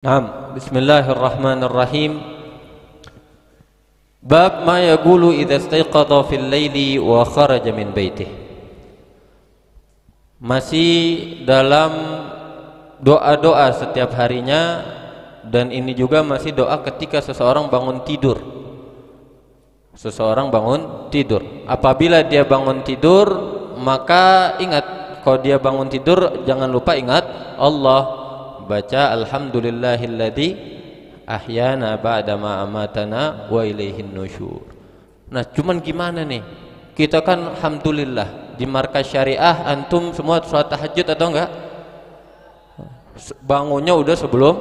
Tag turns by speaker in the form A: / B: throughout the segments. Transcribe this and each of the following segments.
A: Naam, bismillahirrahmanirrahim. Bab ma yaqulu idza istayqadha fil laili wa kharaja min baitih. Masih dalam doa-doa setiap harinya, dan ini juga masih doa ketika seseorang bangun tidur. Seseorang bangun tidur. Apabila dia bangun tidur, maka ingat, kalau dia bangun tidur jangan lupa ingat Allah. Baca alhamdulillahilladzi ahyana ba'dama amatana wa ilaihin nusyur. Nah, cuman gimana nih? Kita kan alhamdulillah di markas syariah antum semua sholat tahajud atau enggak? Bangunnya udah sebelum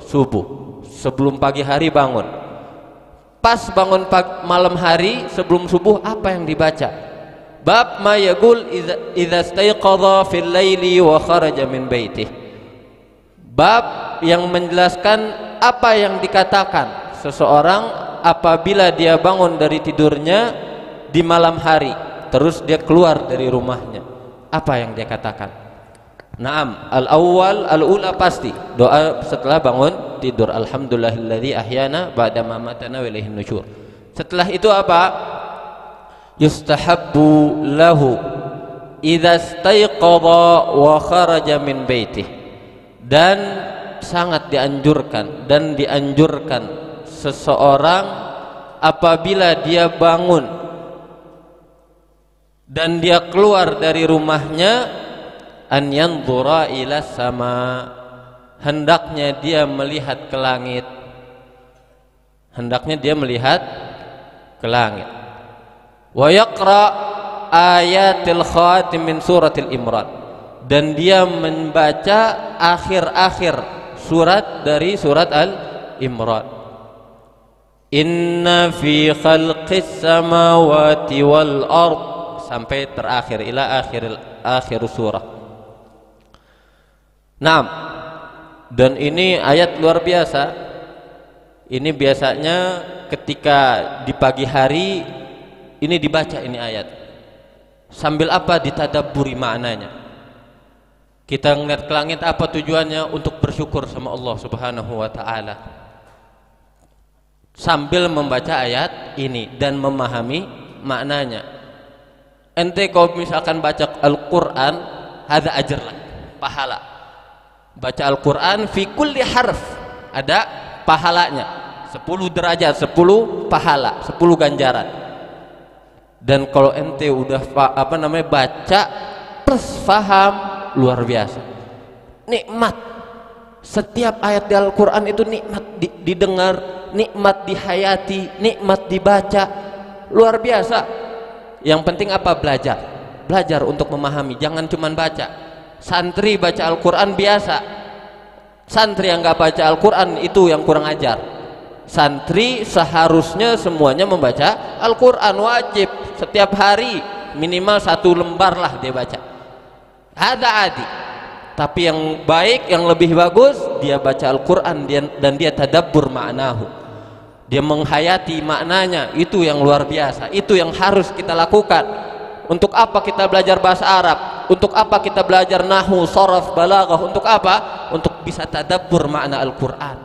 A: subuh, sebelum pagi hari bangun. Pas bangun malam hari sebelum subuh, apa yang dibaca? Bab ma yaqul idza istayqadha fil laili wa kharaja min baitih. Bab yang menjelaskan apa yang dikatakan seseorang apabila dia bangun dari tidurnya di malam hari, terus dia keluar dari rumahnya. Apa yang dia katakan? Naam, al-ula pasti doa setelah bangun tidur, alhamdulillahilladzi ahyana ba'da ma amatana wa ilaihin nusyur. Setelah itu apa? Yustahabbu lahu idza istayqadha wa kharaja min baitih. Dan sangat dianjurkan seseorang apabila dia bangun dan dia keluar dari rumahnya, an yanzura ila sama, hendaknya dia melihat ke langit. Hendaknya dia melihat ke langit. Wa yaqra ayatil khatim min suratil Imran, dan dia membaca akhir-akhir surat dari surat Al-Imran. Inna fi khalqis samawati wal ard, sampai terakhir ila akhir surah. Naam. Dan ini ayat luar biasa. Ini biasanya ketika di pagi hari ini dibaca ini ayat. Sambil apa? Ditadabburi maknanya. Kita ngeliat ke langit, apa tujuannya? Untuk bersyukur sama Allah Subhanahu wa ta'ala, sambil membaca ayat ini dan memahami maknanya. Ente kalau misalkan baca Al-Quran, hadza ajrlah, pahala. Baca Al-Quran fi kulli harf ada pahalanya, 10 derajat, 10 pahala, 10 ganjaran. Dan kalau ente udah baca plus faham, luar biasa, nikmat. Setiap ayat di Al-Quran itu nikmat didengar, nikmat dihayati, nikmat dibaca, luar biasa. Yang penting apa? Belajar untuk memahami, jangan cuma baca. Santri baca Al-Quran biasa, santri yang nggak baca Al-Quran itu yang kurang ajar. Santri seharusnya semuanya membaca Al-Quran, wajib setiap hari minimal 1 lembar lah dia baca. Ada adi, tapi yang baik, yang lebih bagus, dia baca Al-Quran dan dia tadabbur maknahu, dia menghayati maknanya. Itu yang luar biasa, itu yang harus kita lakukan. Untuk apa kita belajar bahasa Arab? Untuk apa kita belajar nahwu, sharaf, balaghah? Untuk apa? Untuk bisa tadabbur makna Al-Quran,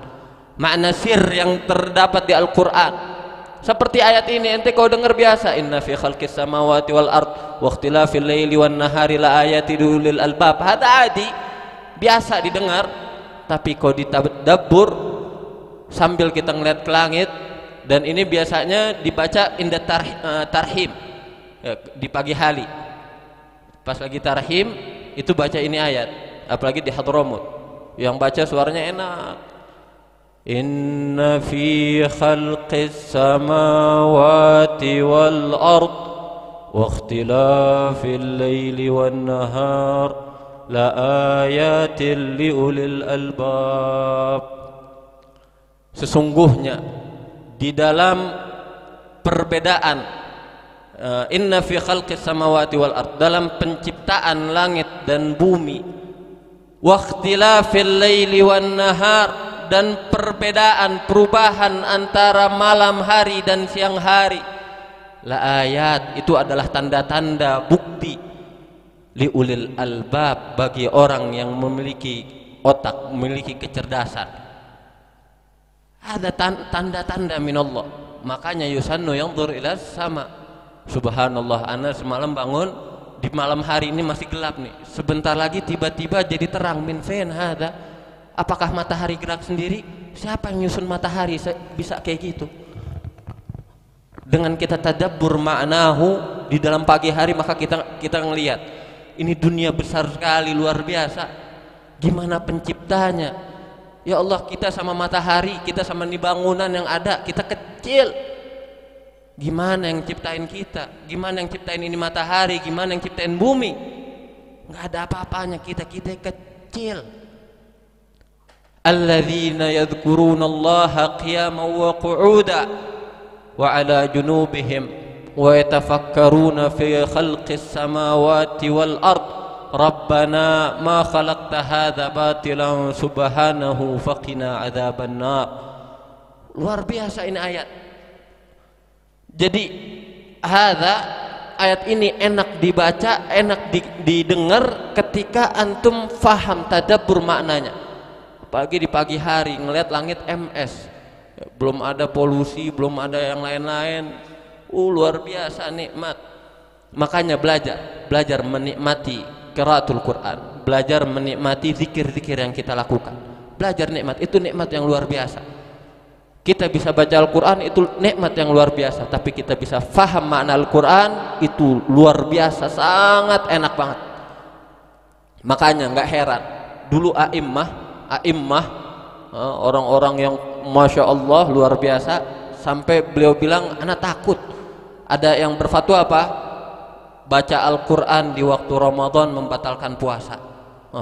A: makna sir yang terdapat di Al-Quran. Seperti ayat ini, ente kau dengar biasa, inna fi khalqis samawati wal ard wa ikhtilafil laili wan nahari la ayati liulil albab. Hada adi, biasa didengar, tapi kau ditadabbur sambil kita ngeliat ke langit. Dan ini biasanya dibaca inda tarhim, di pagi hari. Pas lagi tarhim itu baca ini ayat, apalagi di Hadramut, yang baca suaranya enak. Inna fi khalqis samawati wal ard wa ikhtilafil laili wan nahar la ayatin liulil albab. Sesungguhnya di dalam perbedaan, inna fi khalqis samawati wal ard, dalam penciptaan langit dan bumi, wa ikhtilafil laili wan nahar, dan perubahan antara malam hari dan siang hari, la ayat, itu adalah tanda-tanda, bukti, liulil albab, bagi orang yang memiliki otak, memiliki kecerdasan. Ada tanda-tanda minallah. Makanya yusannu yanzur ila sama. Subhanallah, ana semalam bangun di malam hari ini masih gelap nih. Sebentar lagi tiba-tiba jadi terang. Min fain hada? Apakah matahari gerak sendiri? Siapa yang nyusun matahari bisa kayak gitu? Dengan kita tadabbur ma'nahu di dalam pagi hari, maka kita ngelihat ini dunia besar sekali, luar biasa. Gimana penciptanya? Ya Allah, kita sama matahari, kita sama nih bangunan yang ada, kita kecil. Gimana yang ciptain kita? Gimana yang ciptain ini matahari? Gimana yang ciptain bumi? Nggak ada apa-apanya, kita kecil. Alladzina yadhkuruna Allaha qiyaman wa qu'uda wa 'ala junubihim wa yatafakkaruna fi khalqis samawati wal ard. Rabbana ma khalaqta hadza batilan subhanahu faqina 'adzabannar. Luar biasa ini ayat. Jadi ayat ini enak dibaca, enak didengar ketika antum faham tadabbur maknanya. Apalagi di pagi hari ngelihat langit MS, belum ada polusi, belum ada yang lain-lain. Luar biasa nikmat. Makanya belajar menikmati qiraatul Quran, belajar menikmati zikir-zikir yang kita lakukan. Belajar nikmat, itu nikmat yang luar biasa. Kita bisa baca Al-Quran, itu nikmat yang luar biasa. Tapi kita bisa faham makna Al-Quran, itu luar biasa, sangat enak banget. Makanya nggak heran dulu a'immah orang-orang yang Masya Allah luar biasa, sampai beliau bilang, anak takut ada yang berfatwa apa? Baca Al-Quran di waktu Ramadan membatalkan puasa.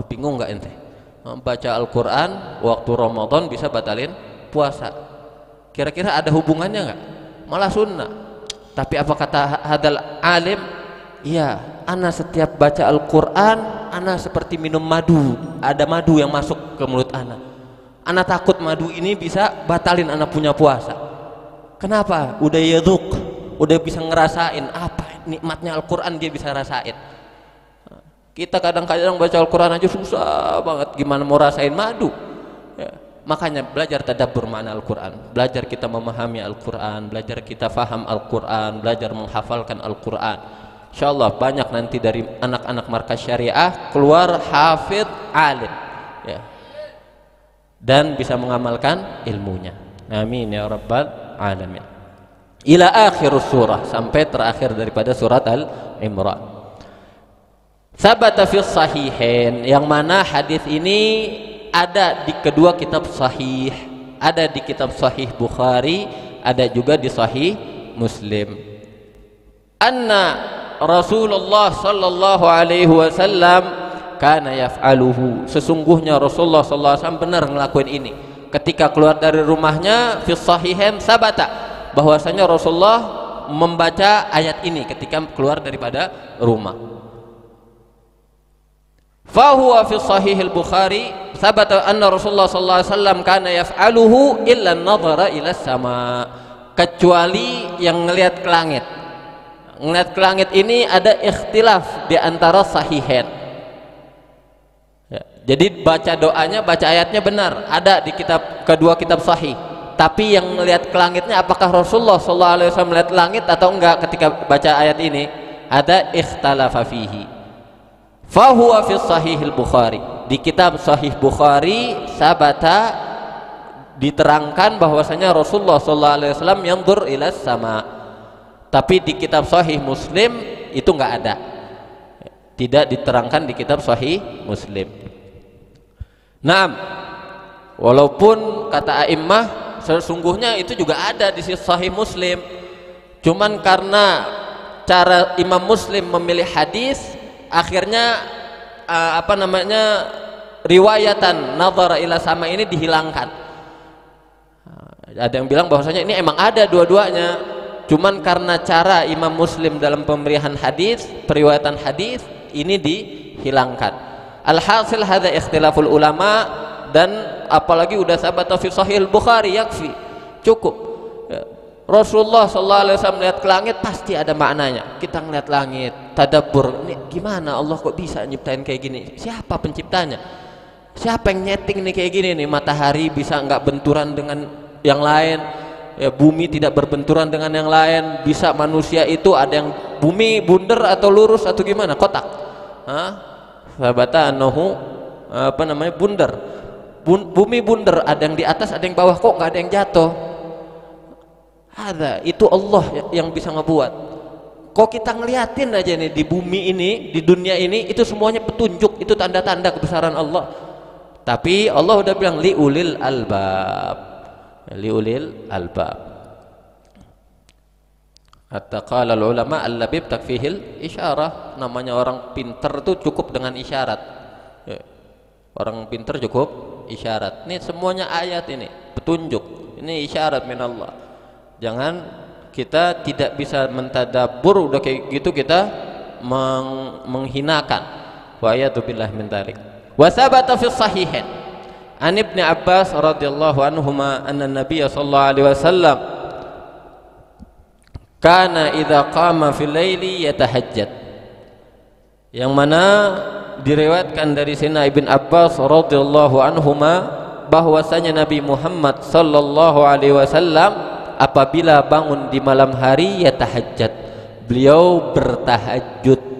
A: Bingung nggak ente? Baca Al-Quran waktu Ramadan bisa batalin puasa. Kira-kira ada hubungannya nggak? Malah sunnah. Tapi apa kata hadal alim? Iya, ana setiap baca Al-Quran, ana seperti minum madu. Ada madu yang masuk ke mulut ana. Ana takut madu ini bisa batalin ana punya puasa. Kenapa? Udah yaduk, udah bisa ngerasain apa nikmatnya Al-Quran, dia bisa rasain. Kita kadang-kadang baca Al-Quran aja susah banget, gimana mau rasain madu? Ya. Makanya belajar tadabbur makna Al-Quran, belajar kita memahami Al-Quran, belajar kita faham Al-Quran, belajar menghafalkan Al-Quran. InsyaAllah banyak nanti dari anak-anak markas syariah keluar hafidh alim, ya, dan bisa mengamalkan ilmunya. Amin ya rabbal alamin. Ila akhir surah, sampai terakhir daripada surat Al-Imran. Sabata fi sahihain, yang mana hadis ini ada di kedua kitab sahih, ada di kitab sahih Bukhari, ada juga di sahih Muslim. Anna Rasulullah sallallahu alaihi wasallam kana yaf'aluhu, sesungguhnya Rasulullah sallallahu alaihi wasallam benar ngelakuin ini ketika keluar dari rumahnya. Fi sahihain sabata, bahwasanya Rasulullah membaca ayat ini ketika keluar daripada rumah. Fahuwa fi sahihil Bukhari sabata anna Rasulullah sallallahu alaihi wasallam kana yaf'aluhu illa an-nadhara ila sama, kecuali yang ngelihat ke langit. Ngelihat ke langit ini ada ikhtilaf di antara sahihain. Ya, jadi baca doanya, baca ayatnya benar, ada di kedua kitab sahih. Tapi yang melihat ke langitnya, apakah Rasulullah sallallahu alaihi wasallam melihat langit atau enggak ketika baca ayat ini? Ada ikhtalafa fihi. Fahuwa fi sahihil Bukhari, di kitab sahih Bukhari sabata diterangkan bahwasanya Rasulullah sallallahu alaihi wasallam yanzur ila sama. Tapi di kitab sahih Muslim itu enggak ada. Tidak diterangkan di kitab sahih Muslim. Naam. Walaupun kata a'immah sesungguhnya itu juga ada di sahih Muslim, cuman karena cara Imam Muslim memilih hadis, akhirnya riwayatan nadhara ila sama ini dihilangkan. Ada yang bilang bahwasanya ini emang ada dua-duanya, cuman karena cara Imam Muslim dalam pemberian hadis, periwayatan hadis ini dihilangkan. Alhasil hadza ikhtilaful ulama, dan apalagi udah sabata fi sahih Bukhari yakfi, cukup. Rasulullah sallallahu alaihi wasallam melihat ke langit pasti ada maknanya. Kita ngeliat langit, tadabbur, ini gimana Allah kok bisa nyiptain kayak gini? Siapa penciptanya? Siapa yang nyeting nih kayak gini nih? Matahari bisa nggak benturan dengan yang lain, ya, bumi tidak berbenturan dengan yang lain. Bisa manusia itu ada yang bumi bundar atau lurus atau gimana, kotak, sabata anahu bundar, bumi bundar, ada yang di atas ada yang bawah, kok nggak ada yang jatuh. Ada, itu Allah yang bisa ngebuat. Kok kita ngeliatin aja nih di bumi ini, di dunia ini, itu semuanya petunjuk, itu tanda-tanda kebesaran Allah. Tapi Allah udah bilang liulil albab, liulil albab. Hatta qala ulama al-labib takfihil isyarah. Namanya orang pinter tuh cukup dengan isyarat. Orang pinter cukup isyarat. Ini semuanya ayat ini, petunjuk. Ini isyarat min Allah. Jangan kita tidak bisa mentadabbur, udah kayak gitu kita menghinakan. Wa ayatu billah min dzalik. Wa sabata fi sahihain an Ibnu Abbas radhiyallahu anhuma anna Nabiy sallallahu alaihi wasallam kana idza qama fil laili yatahajjad. Yang mana diriwayatkan dari Sayyidina Ibnu Abbas radhiyallahu anhuma bahwasanya Nabi Muhammad sallallahu alaihi wasallam apabila bangun di malam hari ya tahajjud, beliau bertahajud.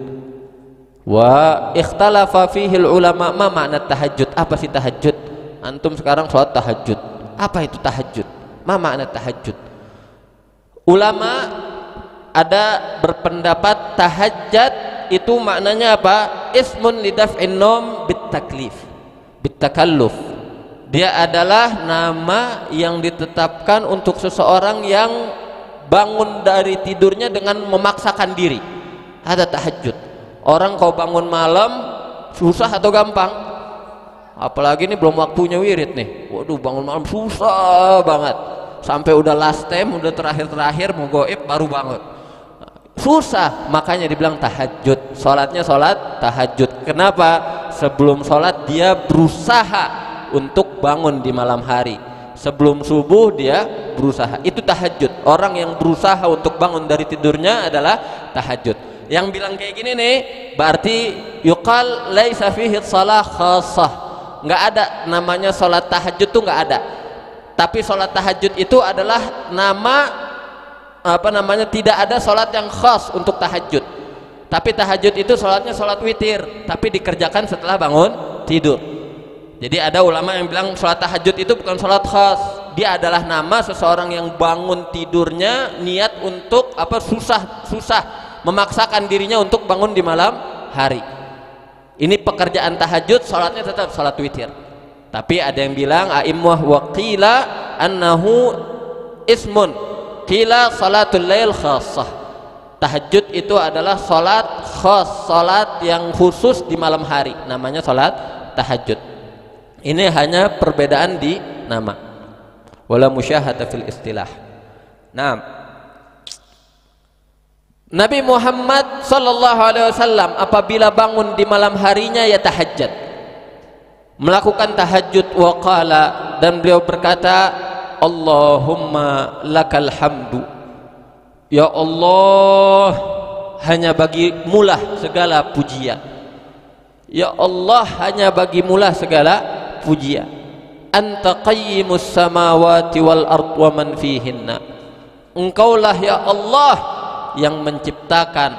A: Wa ikhtalafa fihi ulama, ma makna tahajud, apa sih tahajud? Antum sekarang sholat tahajud, apa itu tahajud? Ma makna tahajud? Ulama ada berpendapat tahajjud itu maknanya apa? Ismun lidaf'in nom bitaklif, bitakalluf. Dia adalah nama yang ditetapkan untuk seseorang yang bangun dari tidurnya dengan memaksakan diri. Ada tahajud. Orang kau bangun malam susah atau gampang? Apalagi ini belum waktunya wirid nih. Waduh, bangun malam susah banget. Sampai udah last time, udah terakhir-terakhir mau goib baru bangun. Susah, makanya dibilang tahajud. Sholatnya sholat tahajud. Kenapa? Sebelum sholat dia berusaha untuk bangun di malam hari. Sebelum subuh dia berusaha. Itu tahajud. Orang yang berusaha untuk bangun dari tidurnya adalah tahajud. Yang bilang kayak gini nih, berarti yuqal laisa fihi shalah khassah. Enggak ada namanya salat tahajud tuh, enggak ada. Tapi salat tahajud itu adalah tidak ada salat yang khas untuk tahajud. Tapi tahajud itu salatnya salat witir, tapi dikerjakan setelah bangun tidur. Jadi ada ulama yang bilang sholat tahajud itu bukan sholat khas, dia adalah nama seseorang yang bangun tidurnya niat untuk susah memaksakan dirinya untuk bangun di malam hari. Ini pekerjaan tahajud, sholatnya tetap sholat witir. Tapi ada yang bilang a'immah wa qila annahu ismun, qila salatul lail khassah. Tahajud itu adalah sholat khas, sholat yang khusus di malam hari, namanya sholat tahajud. Ini hanya perbedaan di nama. Wala musyahada fil istilah. Nah, Nabi Muhammad sallallahu alaihi wasallam apabila bangun di malam harinya ya tahajud, melakukan tahajud. Wa qala, dan beliau berkata, Allahumma lakal hamdu, ya Allah, hanya bagimulah segala pujian. Ya Allah, hanya bagimulah segala pujian. Anta qayyimus samawati wal ard wa man fihinna. Engkaulah ya Allah yang menciptakan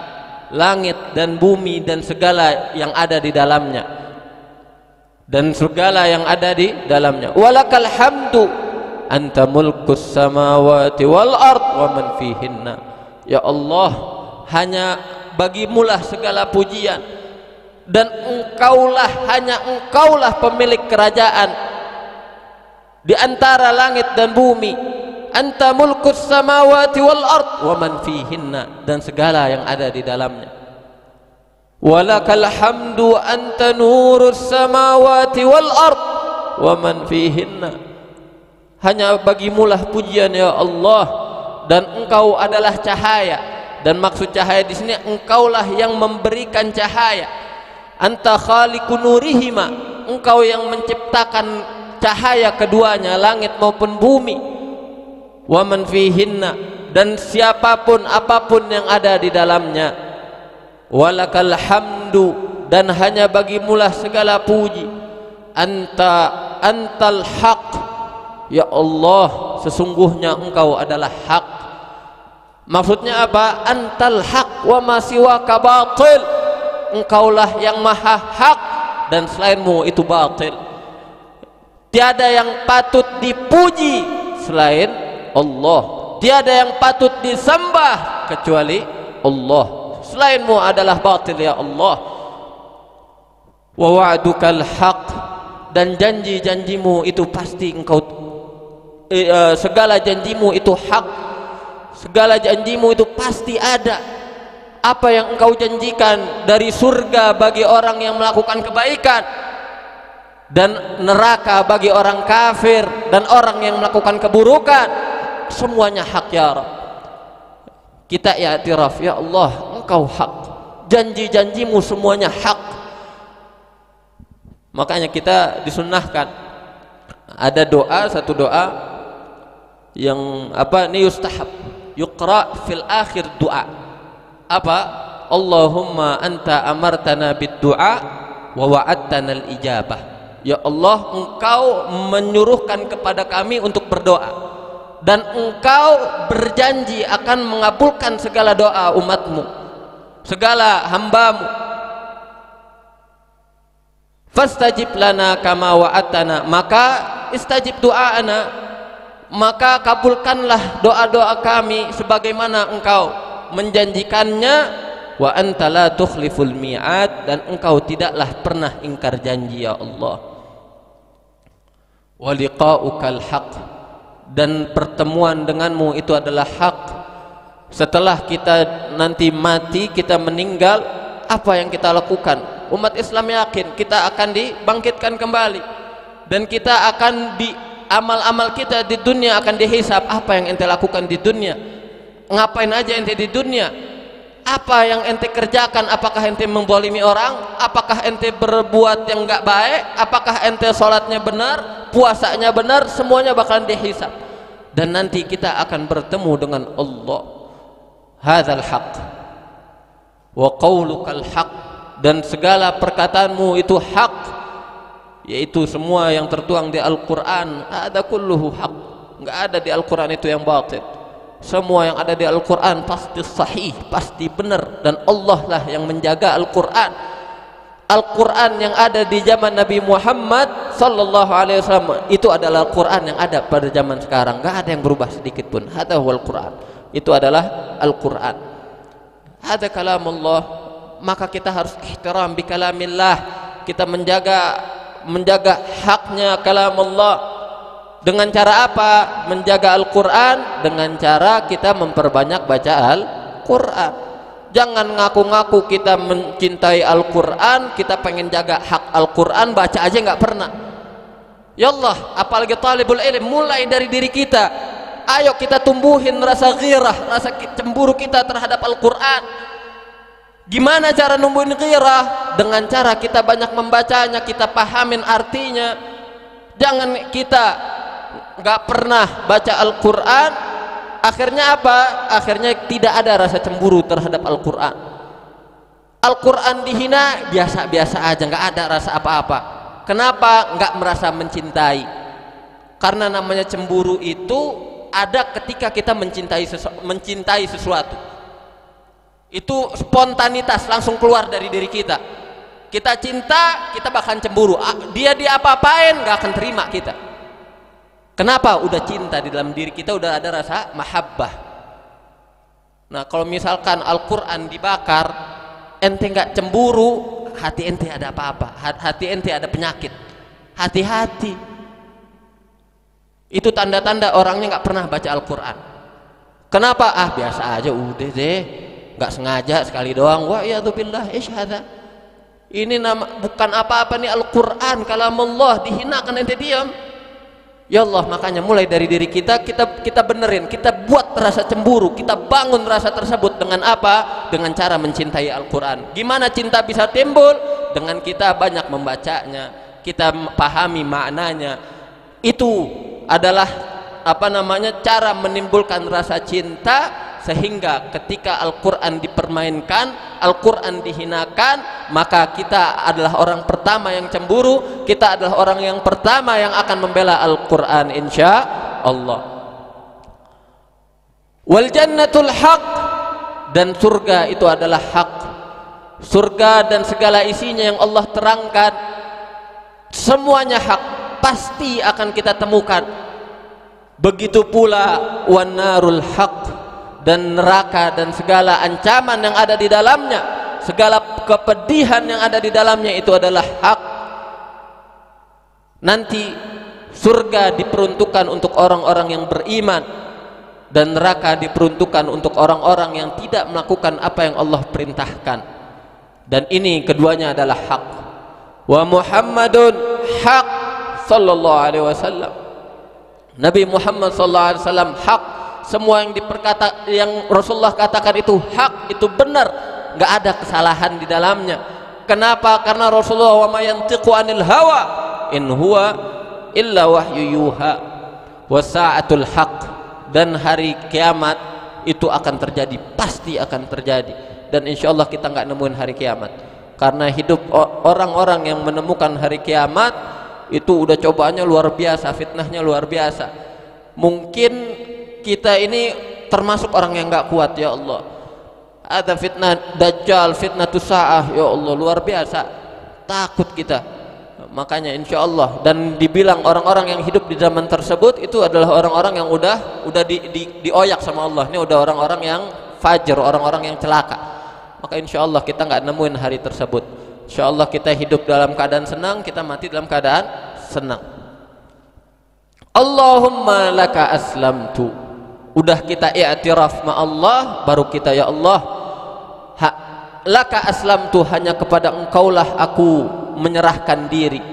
A: langit dan bumi dan segala yang ada di dalamnya, dan segala yang ada di dalamnya. Walakal hamdu anta mulkus samawati wal ard wa man fihinna. Ya Allah, hanya bagimulah segala pujian, dan hanya engkaulah pemilik kerajaan di antara langit dan bumi. Anta mulkus samawati wal ard wa man fihinna, dan segala yang ada di dalamnya. Walakal hamdu anta nurus samawati wal ard wa man fihinna. Hanya bagimulah pujian ya Allah, dan engkau adalah cahaya. Dan maksud cahaya di sini, engkaulah yang memberikan cahaya. Anta khaliqun nurihima, engkau yang menciptakan cahaya keduanya, langit maupun bumi. Wa man fihinna, dan siapapun apapun yang ada di dalamnya. Walakal hamdu, dan hanya bagimulah segala puji. Antal haq, ya Allah, sesungguhnya engkau adalah hak. Maksudnya apa? Antal haq wa ma siwaka batil. Engkaulah yang maha hak dan selainmu itu batil. Tiada yang patut dipuji selain Allah, tiada yang patut disembah kecuali Allah. Selainmu adalah batil ya Allah. Wa wa'dukal haq, dan janji-janjimu itu pasti engkau segala janjimu itu hak, segala janjimu itu pasti ada. Apa yang engkau janjikan dari surga bagi orang yang melakukan kebaikan dan neraka bagi orang kafir dan orang yang melakukan keburukan, semuanya hak ya Rabb. Kita i'tiraf, ya Allah, engkau hak, janji-janjimu semuanya hak. Makanya kita disunnahkan ada doa, satu doa yang apa ini, yustahab yuqra fil akhir doa apa, Allahumma anta amartana bid du'a wa wa'adtana al ijabah. Ya Allah, engkau menyuruhkan kepada kami untuk berdoa dan engkau berjanji akan mengabulkan segala doa umatmu, segala hambamu. Fastajib lana kama wa'atana, maka istajib doa'ana, maka kabulkanlah doa-doa kami sebagaimana engkau menjanjikannya. Wa anta la tukhliful mi'ad, dan engkau tidaklah pernah ingkar janji ya Allah. Wa liqa'ukal haq, dan pertemuan denganmu itu adalah hak. Setelah kita nanti mati, kita meninggal, apa yang kita lakukan? Umat Islam yakin kita akan dibangkitkan kembali dan kita akan amal-amal kita di dunia akan dihisab. Apa yang ente lakukan di dunia? Ngapain aja ente di dunia? Apa yang ente kerjakan? Apakah ente menzalimi orang? Apakah ente berbuat yang enggak baik? Apakah ente sholatnya benar, puasanya benar? Semuanya bakalan dihisab dan nanti kita akan bertemu dengan Allah. Hadzal haq wa qaulukal haq, dan segala perkataanmu itu hak, yaitu semua yang tertuang di Al-Quran. Ada kulluhu hak, nggak ada di Al-Quran itu yang batil. Semua yang ada di Al-Quran pasti sahih, pasti benar, dan Allah lah yang menjaga Al-Quran. Al-Quran yang ada di zaman Nabi Muhammad sallallahu alaihi wasallam itu adalah Al-Quran yang ada pada zaman sekarang, nggak ada yang berubah sedikit pun. Hadza huwal Quran, itu adalah Al-Quran. Hadza kalamullah. Maka kita harus ihtiram bi kalamillah, kita menjaga haknya kalam Allah. Dengan cara apa menjaga Al-Quran? Dengan cara kita memperbanyak baca Al-Quran. Jangan ngaku-ngaku kita mencintai Al-Quran, kita pengen jaga hak Al-Quran, baca aja nggak pernah. Ya Allah, apalagi talibul ilm, mulai dari diri kita. Ayo kita tumbuhin rasa ghirah, rasa cemburu kita terhadap Al-Quran. Gimana cara numbuhin ghirah? Dengan cara kita banyak membacanya, kita pahamin artinya. Jangan kita nggak pernah baca Al-Quran, akhirnya apa? Akhirnya tidak ada rasa cemburu terhadap Al-Quran. Al-Quran dihina, biasa-biasa aja, nggak ada rasa apa-apa. Kenapa? Nggak merasa mencintai. Karena namanya cemburu itu ada ketika kita mencintai sesuatu. Itu spontanitas langsung keluar dari diri kita. Kita cinta, kita bahkan cemburu. Dia diapa-apain nggak akan terima kita. Kenapa? Udah cinta di dalam diri kita, udah ada rasa mahabbah. Nah, kalau misalkan Al-Quran dibakar, ente nggak cemburu, hati ente ada apa-apa, hati ente ada penyakit. Hati-hati. Itu tanda-tanda orangnya nggak pernah baca Al-Quran. Kenapa? Biasa aja, udah deh. Nggak sengaja sekali doang. Wa iyadzubillah, isyhada. Ini bukan apa-apa nih Al-Quran, kalamullah, dihinakan ente diam. Ya Allah, makanya mulai dari diri kita benerin, kita buat rasa cemburu, kita bangun rasa tersebut dengan apa? Dengan cara mencintai Al-Quran. Gimana cinta bisa timbul? Dengan kita banyak membacanya, kita pahami maknanya. Itu adalah cara menimbulkan rasa cinta sehingga ketika Al-Quran dipermainkan, Al-Quran dihinakan, maka kita adalah orang pertama yang cemburu, kita adalah orang yang pertama yang akan membela Al-Quran insya Allah. Wal jannatul haq, dan surga itu adalah hak. Surga dan segala isinya yang Allah terangkan semuanya hak, pasti akan kita temukan. Begitu pula wan narul haq, dan neraka dan segala ancaman yang ada di dalamnya, segala kepedihan yang ada di dalamnya itu adalah hak. Nanti surga diperuntukkan untuk orang-orang yang beriman, dan neraka diperuntukkan untuk orang-orang yang tidak melakukan apa yang Allah perintahkan. Dan ini keduanya adalah hak. Wa Muhammadun haq sallallahu alaihi wasallam. Nabi Muhammad sallallahu alaihi wasallam hak. Semua yang yang Rasulullah katakan itu hak, itu benar, nggak ada kesalahan di dalamnya. Kenapa? Karena Rasulullah wa ma yantiqu anil hawa in huwa illa wahyu yuha. Wasa'atul haq, dan hari kiamat itu akan terjadi, pasti akan terjadi. Dan insya Allah kita nggak nemuin hari kiamat, karena hidup orang-orang yang menemukan hari kiamat itu udah cobaannya luar biasa, fitnahnya luar biasa. Mungkin kita ini termasuk orang yang nggak kuat, ya Allah. Ada fitnah dajjal, fitnah tusa'ah, ya Allah, luar biasa, takut kita. Makanya insya Allah, dan dibilang orang-orang yang hidup di zaman tersebut itu adalah orang-orang yang udah dioyak sama Allah. Ini udah orang-orang yang fajr, orang-orang yang celaka. Maka insya Allah kita nggak nemuin hari tersebut. Insya Allah kita hidup dalam keadaan senang, kita mati dalam keadaan senang. Allahumma laka aslamtu, udah kita i'tiraf ma Allah, baru kita ya Allah, laka aslamtu, hanya kepada engkaulah aku menyerahkan diri.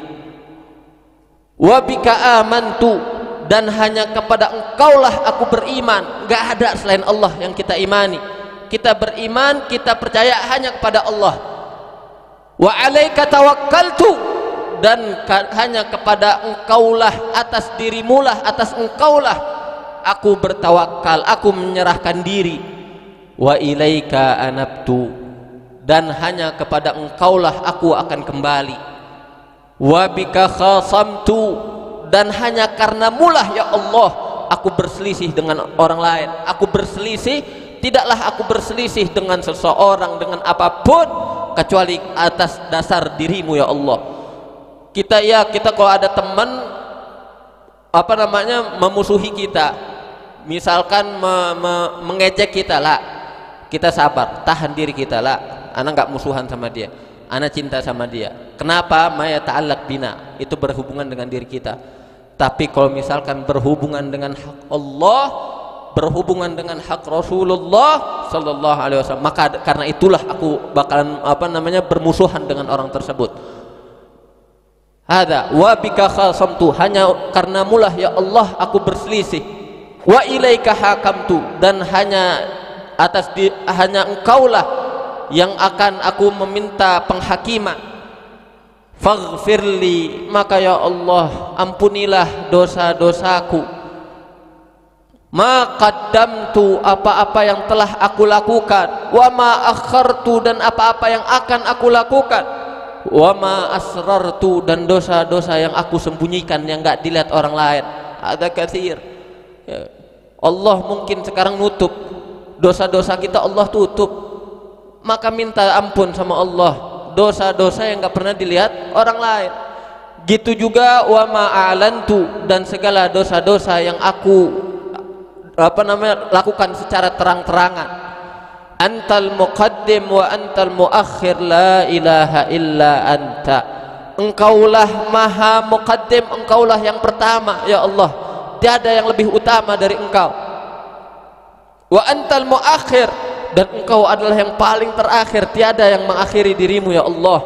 A: Wa bika amantu, dan hanya kepada engkaulah aku beriman. Gak ada selain Allah yang kita imani. Kita beriman, kita percaya hanya kepada Allah. Wa alaika tawakkaltu, dan hanya kepada engkaulah, atas dirimulah, atas engkaulah aku bertawakal, aku menyerahkan diri. Wa ilaika anabtu, dan hanya kepada engkaulah aku akan kembali. Wa bika khasamtu, dan hanya karena mulah ya Allah aku berselisih dengan orang lain. Aku berselisih, tidaklah aku berselisih dengan seseorang, dengan apapun, kecuali atas dasar dirimu ya Allah. Kita kalau ada teman memusuhi kita, misalkan mengejek kita lah, kita sabar, tahan diri kita lah. Anak nggak musuhan sama dia, anak cinta sama dia. Kenapa? Maya ta'allaq bina, itu berhubungan dengan diri kita. Tapi kalau misalkan berhubungan dengan hak Allah, berhubungan dengan hak Rasulullah sallallahu alaihi wasallam, maka karena itulah aku bakalan bermusuhan dengan orang tersebut. Hada wa bika khasamtu, hanya karena mulah ya Allah aku berselisih. Wa ilaika hakamtu, dan hanya hanya engkaulah yang akan aku meminta penghakiman. Faghfirli, maka ya Allah ampunilah dosa-dosaku. Ma qaddamtu, apa-apa yang telah aku lakukan. Wa ma akhartu, dan apa-apa yang akan aku lakukan. Wa ma asrartu, dan dosa-dosa yang aku sembunyikan yang enggak dilihat orang lain. Ada katsir. Ya. Allah mungkin sekarang nutup dosa-dosa kita, Allah tutup. Maka minta ampun sama Allah dosa-dosa yang enggak pernah dilihat orang lain. Gitu juga wa ma a'lantu, dan segala dosa-dosa yang aku lakukan secara terang-terangan. Antal muqaddim wa antal muakhir, la ilaha illa anta. Engkaulah maha muqaddim, engkaulah yang pertama ya Allah, tiada yang lebih utama dari engkau. Wa antal muakhir, dan engkau adalah yang paling terakhir, tiada yang mengakhiri dirimu ya Allah.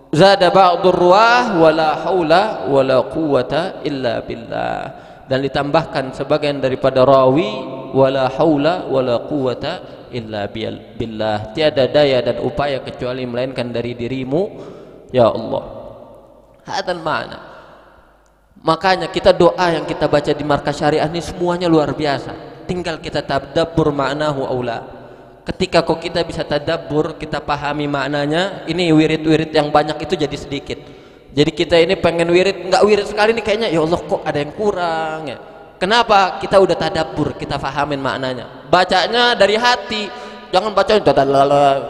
A: Zada ba'dur ruwah wala haula wala quwwata illa billah, dan ditambahkan sebagian daripada rawi wala haula wala quwwata illa billah, tiada daya dan upaya kecuali melainkan dari dirimu ya Allah. Hadzal ma'na. Makanya kita doa yang kita baca di markas syariah ini semuanya luar biasa. tinggal kita tadabbur ma'nahu aula. Ketika kok kita bisa tadabbur, kita pahami maknanya, ini wirid-wirid yang banyak itu jadi sedikit. Jadi kita ini pengen wirid, enggak wirid sekali nih kayaknya, ya Allah kok ada yang kurang ya. Kenapa? Kita udah tadabbur, kita pahamin maknanya. Bacanya dari hati, jangan baca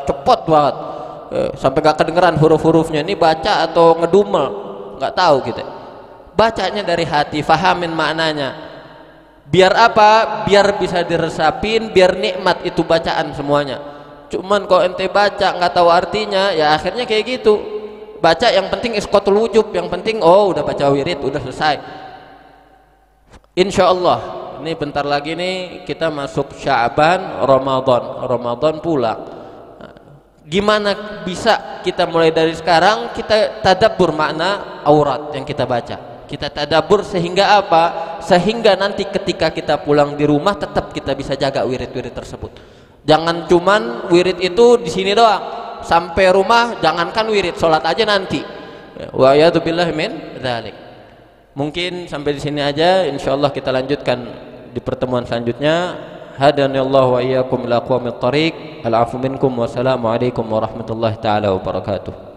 A: cepot banget sampai gak kedengeran huruf-hurufnya. Ini baca atau ngedumel, nggak tahu kita. Bacanya dari hati, fahamin maknanya. Biar apa? Biar bisa diresapin, biar nikmat itu bacaan semuanya. Cuman kalau ente baca nggak tahu artinya, ya akhirnya kayak gitu. Baca yang penting isqatul wujub, yang penting oh udah baca wirid, udah selesai. Insya Allah, ini bentar lagi nih kita masuk Sya'ban, Ramadan pulang. Gimana bisa kita mulai dari sekarang kita tadabbur makna aurat yang kita baca. Kita tadabbur sehingga apa? Sehingga nanti ketika kita pulang di rumah tetap kita bisa jaga wirid-wirid tersebut. Jangan cuman wirid itu di sini doang. Sampai rumah jangankan wirid, sholat aja nanti. Wa ya'udzubillahi min dzalik. Mungkin sampai di sini aja. Insyaallah kita lanjutkan di pertemuan selanjutnya. Hadanallahu wa iyyakum ila aqwamit thariq. Al-'afwu minkum. Wassalamu alaikum warahmatullahi taala wabarakatuh.